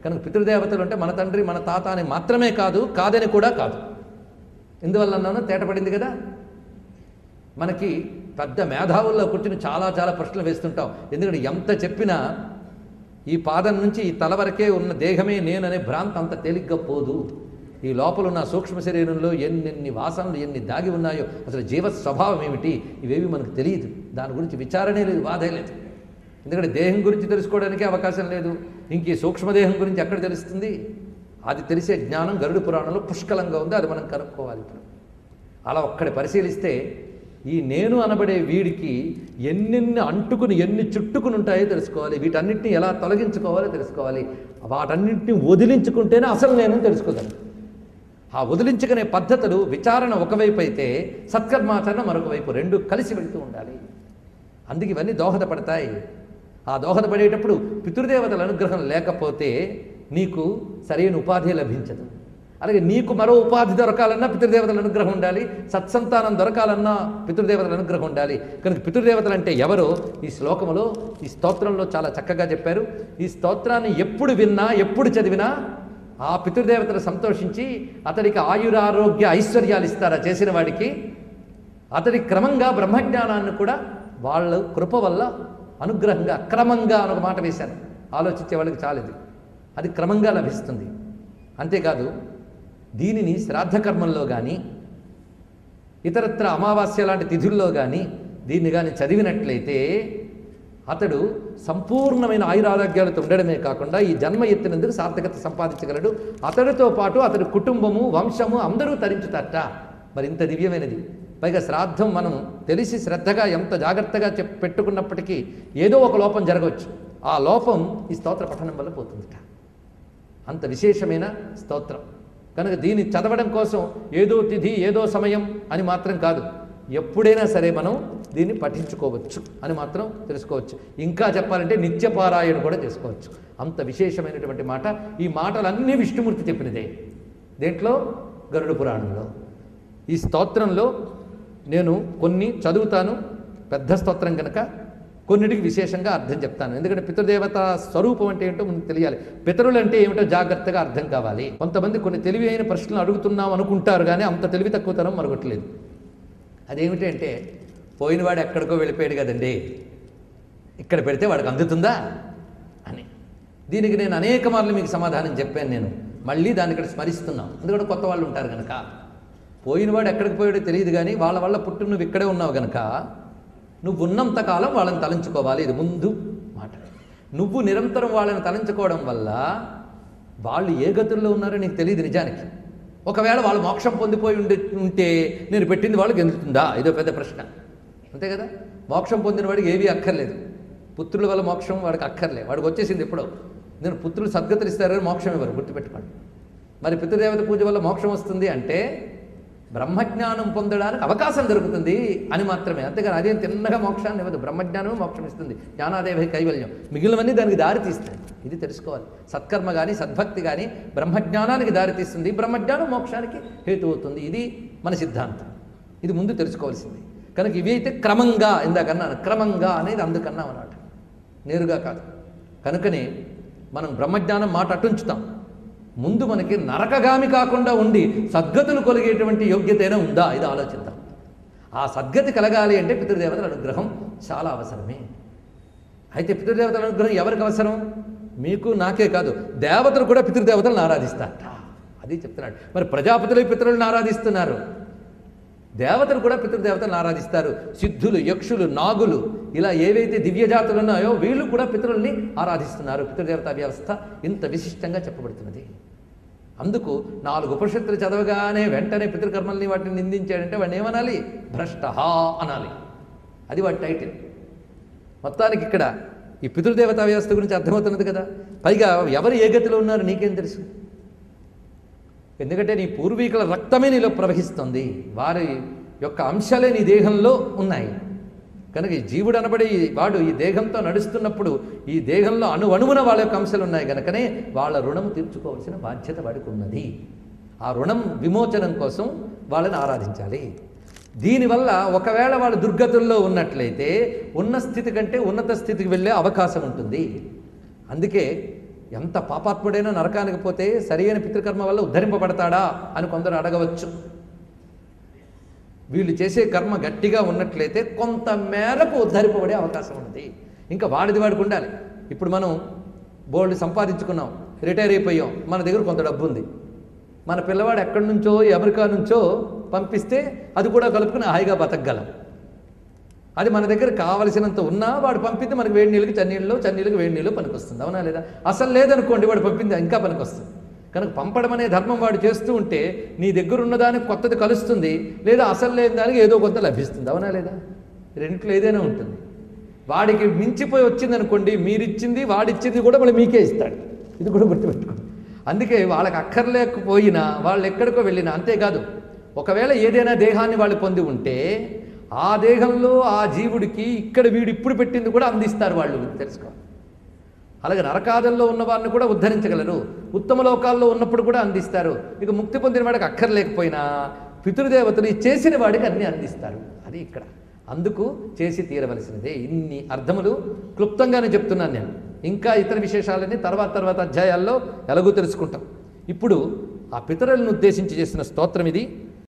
కనుక పితృదేవతలు అంటే మన తండ్రి మన తాత అని మాత్రమే కాదు, కాదని కూడా కాదు. ఎందువల్ల అన్నాను తేటపడింది కదా. మనకి పెద్ద మేధావుల్లో కూర్చుని చాలా చాలా ప్రశ్నలు వేస్తుంటాం. ఎందుకంటే ఎంత చెప్పినా ఈ పాదం నుంచి ఈ తల వరకే ఉన్న దేహమే నేననే భ్రాంతి అంత తేలిగ్గా పోదు. ఈ లోపల ఉన్న సూక్ష్మ శరీరంలో ఎన్నెన్ని వాసనలు ఎన్ని దాగి ఉన్నాయో, అసలు జీవ స్వభావం ఏమిటి, ఇవేవి మనకు తెలియదు. దాని గురించి విచారణే లేదు, బాధే లేదు. ఎందుకంటే దేహం గురించి తెలుసుకోవడానికి అవకాశం లేదు. ఇంక ఈ సూక్ష్మదేహం గురించి ఎక్కడ తెలుస్తుంది? అది తెలిసే జ్ఞానం గరుడ పురాణంలో పుష్కలంగా ఉంది. అది మనం కనుక్కోవాలి. ఇప్పుడు అలా ఒక్కడి పరిశీలిస్తే ఈ నేను అనబడే వీడికి ఎన్నెన్ని అంటుకుని ఎన్ని చుట్టుకుని ఉంటాయో తెలుసుకోవాలి. వీటన్నిటిని ఎలా తొలగించుకోవాలో తెలుసుకోవాలి. వాటన్నింటినీ వదిలించుకుంటేనే అసలు నేను తెలుసుకోగలను. ఆ వదిలించుకునే పద్ధతులు విచారణ ఒకవైపు అయితే సత్కర్మాచరణ మరొక వైపు, రెండు కలిసి వెళ్తూ ఉండాలి. అందుకే ఇవన్నీ దోహదపడతాయి. ఆ దోహదపడేటప్పుడు పితృదేవతల అనుగ్రహం లేకపోతే నీకు సరైన ఉపాధి లభించదు. అలాగే నీకు మరో ఉపాధి దొరకాలన్నా పితృదేవతల అనుగ్రహం ఉండాలి, సత్సంతానం దొరకాలన్నా పితృదేవతల అనుగ్రహం ఉండాలి. కనుక పితృదేవతలు అంటే ఎవరో ఈ శ్లోకంలో ఈ స్తోత్రంలో చాలా చక్కగా చెప్పారు. ఈ స్తోత్రాన్ని ఎప్పుడు విన్నా ఎప్పుడు చదివినా ఆ పితృదేవతలు సంతోషించి అతడికి ఆయురారోగ్య ఐశ్వర్యాలు ఇస్తారా చేసిన వాడికి. అతడి క్రమంగా బ్రహ్మజ్ఞానాన్ని కూడా వాళ్ళ కృప వల్ల అనుగ్రహంగా క్రమంగా అని ఒక మాట వేశాను. ఆలోచించే వాళ్ళకి చాలేదు. అది క్రమంగా లభిస్తుంది. అంతేకాదు దీనిని శ్రాద్ధకర్మంలో కానీ ఇతరత్ర అమావాస్య లాంటి తిథుల్లో కానీ దీన్ని కానీ చదివినట్లయితే అతడు సంపూర్ణమైన ఆయురారోగ్యాలతో ఉండడమే కాకుండా ఈ జన్మ ఎత్తినందుకు సార్థకత సంపాదించగలడు. అతడితో పాటు అతడి కుటుంబము వంశము అందరూ తరించుతారట. మరి ఇంత దివ్యమైనది. పైగా శ్రాద్ధం మనం తెలిసి శ్రద్ధగా ఎంత జాగ్రత్తగా పెట్టుకున్నప్పటికీ ఏదో ఒక లోపం జరగవచ్చు. ఆ లోపం ఈ స్తోత్ర పఠనం వల్ల పోతుందట. అంత విశేషమైన స్తోత్రం కనుక దీన్ని చదవడం కోసం ఏదో తిథి ఏదో సమయం అని మాత్రం కాదు, ఎప్పుడైనా సరే మనం దీన్ని పఠించుకోవచ్చు అని మాత్రం తెలుసుకోవచ్చు. ఇంకా చెప్పాలంటే నిత్యపారాయణ కూడా చేసుకోవచ్చు. అంత విశేషమైనటువంటి మాట. ఈ మాటలన్నీ విష్ణుమూర్తి చెప్పినదే. దేంట్లో? గరుడ పురాణంలో. ఈ స్తోత్రంలో నేను కొన్ని చదువుతాను, పెద్ద స్తోత్రం కనుక కొన్నిటికి విశేషంగా అర్థం చెప్తాను. ఎందుకంటే పితృదేవత స్వరూపం అంటే ఏంటో మనకు తెలియాలి. పితరులు అంటే ఏమిటో జాగ్రత్తగా అర్థం కావాలి. కొంతమంది కొన్ని తెలివి అయిన ప్రశ్నలు అడుగుతున్నాం అనుకుంటారు, కానీ అంత తెలివి తక్కువతనం మరొకట్లేదు. అదేమిటి అంటే, పోయినవాడు ఎక్కడికో వెళ్ళిపోయాడు కదండి, ఇక్కడ పెడితే వాడికి అందుతుందా అని. దీనికి నేను అనేక మార్లు మీకు సమాధానం చెప్పాను. నేను మళ్ళీ దాన్ని ఇక్కడ స్మరిస్తున్నాం. ఎందుకంటే కొత్త వాళ్ళు ఉంటారు కనుక. పోయినవాడు ఎక్కడికి పోయాడో తెలియదు, కానీ వాళ్ళ వల్ల పుట్టు నువ్వు ఇక్కడే ఉన్నావు కనుక నువ్వు ఉన్నంతకాలం వాళ్ళని తలంచుకోవాలి. ఇది ముందు మాట. నువ్వు నిరంతరం వాళ్ళని తలంచుకోవడం వల్ల వాళ్ళు ఏ గతుల్లో ఉన్నారో నీకు తెలియదు నిజానికి. ఒకవేళ వాళ్ళు మోక్షం పొందిపోయి ఉంటే నేను పెట్టింది వాళ్ళకి ఎందుతుందా? ఇదో పెద్ద ప్రశ్న. అంతే కదా. మోక్షం పొందిన వాడికి ఏమీ అక్కర్లేదు. పుత్రుల వల్ల మోక్షం వాడికి అక్కర్లే, వాడికి వచ్చేసింది ఎప్పుడో. నేను పుత్రులు సద్గతులు ఇస్తారని మోక్షం ఇవ్వరు, గుర్తుపెట్టుకోండి. మరి పితృదేవత పూజ వల్ల మోక్షం వస్తుంది అంటే బ్రహ్మజ్ఞానం పొందడానికి అవకాశం దొరుకుతుంది అని మాత్రమే. అంతేగాని అదేం తిన్నగా మోక్షాన్ని ఇవ్వదు. బ్రహ్మజ్ఞానమే మోక్షం ఇస్తుంది. జ్ఞానాదేవి కైవల్యం, మిగిలినవన్నీ దానికి దారి తీస్తాయి. ఇది తెలుసుకోవాలి. సత్కర్మ కానీ సద్భక్తి కానీ బ్రహ్మజ్ఞానానికి దారి తీస్తుంది. బ్రహ్మజ్ఞానం మోక్షానికి హేతు అవుతుంది. ఇది మన సిద్ధాంతం. ఇది ముందు తెలుసుకోవాల్సింది. కనుక ఇవి అయితే క్రమంగా, ఇందాకన్నాను క్రమంగా అనేది అందుకన్నాం అన్నమాట, నేరుగా కాదు. కనుకనే మనం బ్రహ్మజ్ఞానం మాట అటుంచుతాం. ముందు మనకి నరకగామి కాకుండా ఉండి సద్గతులు కొలిగేటువంటి యోగ్యత అయినా ఉందా, ఇది ఆలోచిద్దాం. ఆ సద్గతి కలగాలి అంటే పితృదేవతల అనుగ్రహం చాలా అవసరమే. అయితే పితృదేవతల అనుగ్రహం ఎవరికి అవసరం? మీకు నాకే కాదు, దేవతలు కూడా పితృదేవతలను ఆరాధిస్తారట. అది చెప్తున్నాడు. మరి ప్రజాపతులు పితరులను ఆరాధిస్తున్నారు, దేవతలు కూడా పితృదేవతలను ఆరాధిస్తారు. సిద్ధులు, యక్షులు, నాగులు, ఇలా ఏవైతే దివ్యజాతులు ఉన్నాయో వీళ్ళు కూడా పితరుల్ని ఆరాధిస్తున్నారు. పితృదేవతా వ్యవస్థ ఇంత విశిష్టంగా చెప్పబడుతున్నది. అందుకు 4 ఉపనిషత్తులు చదవగానే వెంటనే పితృకర్మల్ని వాటిని నిందించాడంటే వాడిని ఏమనాలి? భ్రష్టహా అనాలి. అది వాడి టైటిల్. మొత్తానికి ఇక్కడ ఈ పితృదేవతా వ్యవస్థ గురించి అర్థమవుతున్నది కదా. పైగా ఎవరు ఏ గతిలో ఉన్నారు నీకేం తెలుసు? ఎందుకంటే నీ పూర్వీకుల రక్తమే నీలో ప్రవహిస్తుంది, వారి యొక్క అంశాలే నీ దేహంలో ఉన్నాయి. కనుక ఈ జీవుడు అనబడే వాడు ఈ దేహంతో నడుస్తున్నప్పుడు ఈ దేహంలో అణువణువున వాళ్ళ యొక్క అంశాలు ఉన్నాయి కనుకనే వాళ్ళ రుణం తీర్చుకోవాల్సిన బాధ్యత వాడికి ఉన్నది. ఆ రుణం విమోచనం కోసం వాళ్ళని ఆరాధించాలి. దీనివల్ల ఒకవేళ వాళ్ళు దుర్గతుల్లో ఉన్నట్లయితే ఉన్న స్థితి కంటే ఉన్నత స్థితికి వెళ్ళే అవకాశం ఉంటుంది. అందుకే ఎంత పాపాత్ముడైనా నరకానికి పోతే సరైన పితృకర్మ వల్ల ఉద్ధరింపబడతాడా అని కొందరు అడగవచ్చు. వీళ్ళు చేసే కర్మ గట్టిగా ఉన్నట్లయితే కొంత మేరకు ఉద్ధరింపబడే అవకాశం ఉన్నది. ఇంకా వాడిది వాడికి ఉండాలి. ఇప్పుడు మనం బోల్డ్ సంపాదించుకున్నాం, రిటైర్ అయిపోయాం, మన దగ్గర కొంత డబ్బు ఉంది. మన పిల్లవాడు ఎక్కడి నుంచో అమెరికా నుంచో పంపిస్తే అది కూడా కలుపుకుని హాయిగా బతకగలం. అది మన దగ్గర కావలసినంత ఉన్నా వాడు పంపితే మనకి వేడి నీళ్ళకి చన్నీళ్ళకి వేడి నీళ్ళు పనికొస్తుంది. అవునా లేదా? అసలు లేదనుకోండి, వాడు పంపింది ఇంకా పనికొస్తుంది. కనుక పంపడం అనే ధర్మం వాడు చేస్తూ ఉంటే నీ దగ్గర ఉన్నదానికి కొత్తది కలుస్తుంది, లేదా అసలు లేని దానికి ఏదో కొంత లభిస్తుంది. అవునా లేదా? రెంట్లో ఏదైనా ఉంటుంది. వాడికి మించిపోయి వచ్చింది అనుకోండి, మీరిచ్చింది వాడిచ్చింది కూడా మళ్ళీ మీకే ఇస్తాడు. ఇది కూడా గుర్తుపెట్టుకోండి. అందుకే వాళ్ళకి అక్కర్లేకపోయినా వాళ్ళు ఎక్కడికో వెళ్ళినా, అంతేకాదు ఒకవేళ ఏదైనా దేహాన్ని వాళ్ళు పొంది ఉంటే ఆ దేహంలో ఆ జీవుడికి ఇక్కడ వీడు ఇప్పుడు పెట్టింది కూడా అందిస్తారు వాళ్ళు, తెలుసుకోవాలి. అలాగే నరకాదంలో ఉన్న వారిని కూడా ఉద్ధరించగలరు, ఉత్తమ లోకాల్లో ఉన్నప్పుడు కూడా అందిస్తారు. ఇక ముక్తి పొందిన వాడికి అక్కర్లేకపోయినా పితృదేవతలు చేసిన వాడికి అన్నీ అందిస్తారు. అది ఇక్కడ. అందుకు చేసి తీరవలసినదే. ఇన్ని అర్థములు క్లుప్తంగానే చెప్తున్నాను నేను. ఇంకా ఇతర విశేషాలన్నీ తర్వాత అధ్యాయాల్లో ఎలాగూ తెలుసుకుంటాం. ఇప్పుడు ఆ పితరులను ఉద్దేశించి చేసిన స్తోత్రం ఇది.